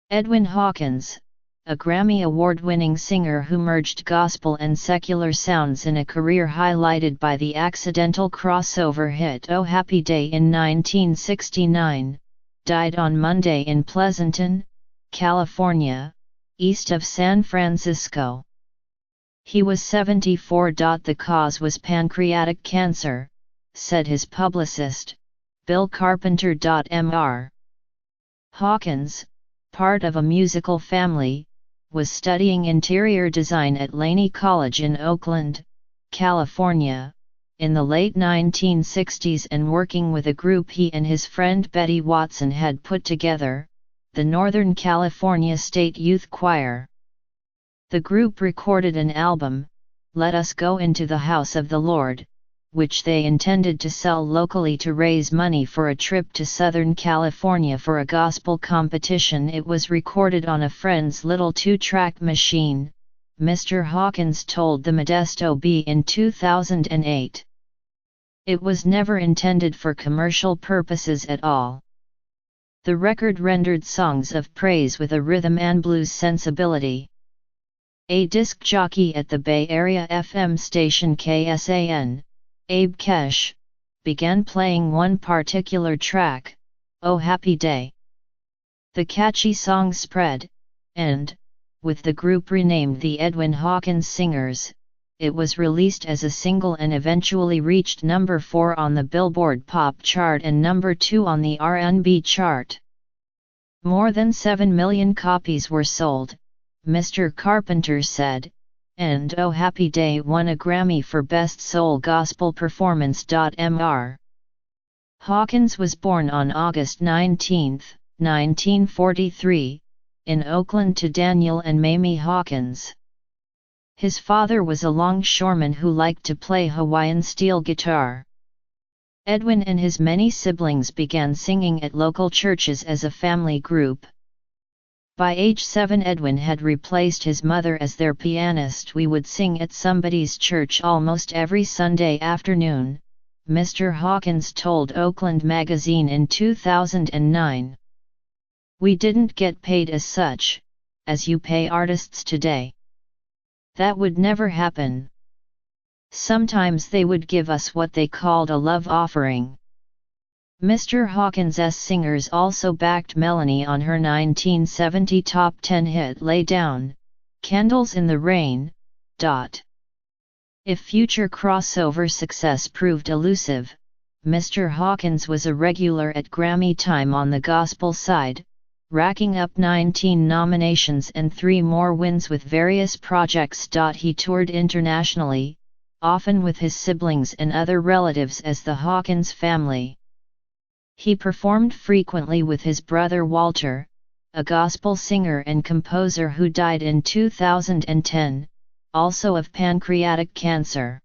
Edwin Hawkins, a Grammy Award-winning singer who merged gospel and secular sounds in a career highlighted by the accidental crossover hit Oh Happy Day in 1969, died on Monday in Pleasanton, California, east of San Francisco. He was 74. The cause was pancreatic cancer, said his publicist, Bill Carpenter. Mr. Hawkins, part of a musical family, was studying interior design at Laney College in Oakland, California, in the late 1960s and working with a group he and his friend Betty Watson had put together, the Northern California State Youth Choir. The group recorded an album, Let Us Go Into the House of the Lord, which they intended to sell locally to raise money for a trip to Southern California for a gospel competition. It was recorded on a friend's little 2-track machine, Mr. Hawkins told the Modesto Bee in 2008. It was never intended for commercial purposes at all. The record rendered songs of praise with a rhythm and blues sensibility. A disc jockey at the Bay Area FM station KSAN, Abe Kesh, began playing one particular track, Oh Happy Day. The catchy song spread, and, with the group renamed the Edwin Hawkins Singers, it was released as a single and eventually reached number 4 on the Billboard Pop chart and number 2 on the R&B chart. More than 7 million copies were sold, Mr. Carpenter said, and Oh Happy Day won a Grammy for Best Soul Gospel Performance. Mr. Hawkins was born on August 19, 1943, in Oakland to Daniel and Mamie Hawkins. His father was a longshoreman who liked to play Hawaiian steel guitar. Edwin and his many siblings began singing at local churches as a family group. By age 7, Edwin had replaced his mother as their pianist. We would sing at somebody's church almost every Sunday afternoon, Mr. Hawkins told Oakland Magazine in 2009. We didn't get paid as such, as you pay artists today. That would never happen. Sometimes they would give us what they called a love offering. Mr. Hawkins' singers also backed Melanie on her 1970 top 10 hit Lay Down, Candles in the Rain. If future crossover success proved elusive, Mr. Hawkins was a regular at Grammy time on the gospel side, racking up 19 nominations and 3 more wins with various projects. He toured internationally, often with his siblings and other relatives as the Hawkins family. He performed frequently with his brother Walter, a gospel singer and composer who died in 2010, also of pancreatic cancer.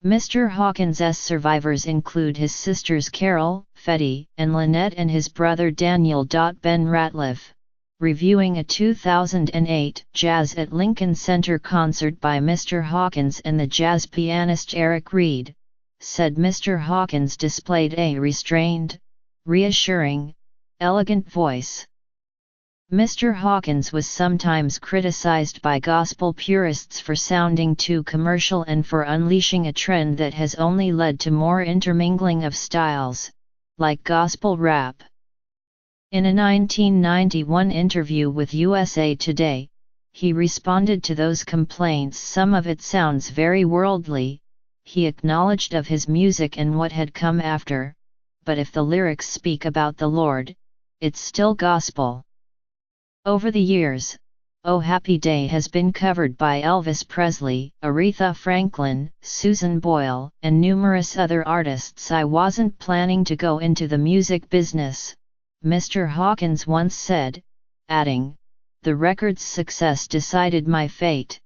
Mr. Hawkins' survivors include his sisters Carol, Fetty, and Lynette and his brother Daniel. Ben Ratliff, reviewing a 2008 Jazz at Lincoln Center concert by Mr. Hawkins and the jazz pianist Eric Reed, said Mr. Hawkins displayed a restrained, reassuring, elegant voice. Mr. Hawkins was sometimes criticized by gospel purists for sounding too commercial and for unleashing a trend that has only led to more intermingling of styles, like gospel rap. In a 1991 interview with USA Today, he responded to those complaints. Some of it sounds very worldly, he acknowledged, of his music and what had come after, but if the lyrics speak about the Lord, it's still gospel. Over the years, Oh Happy Day has been covered by Elvis Presley, Aretha Franklin, Susan Boyle, and numerous other artists. I wasn't planning to go into the music business, Mr. Hawkins once said, adding, the record's success decided my fate.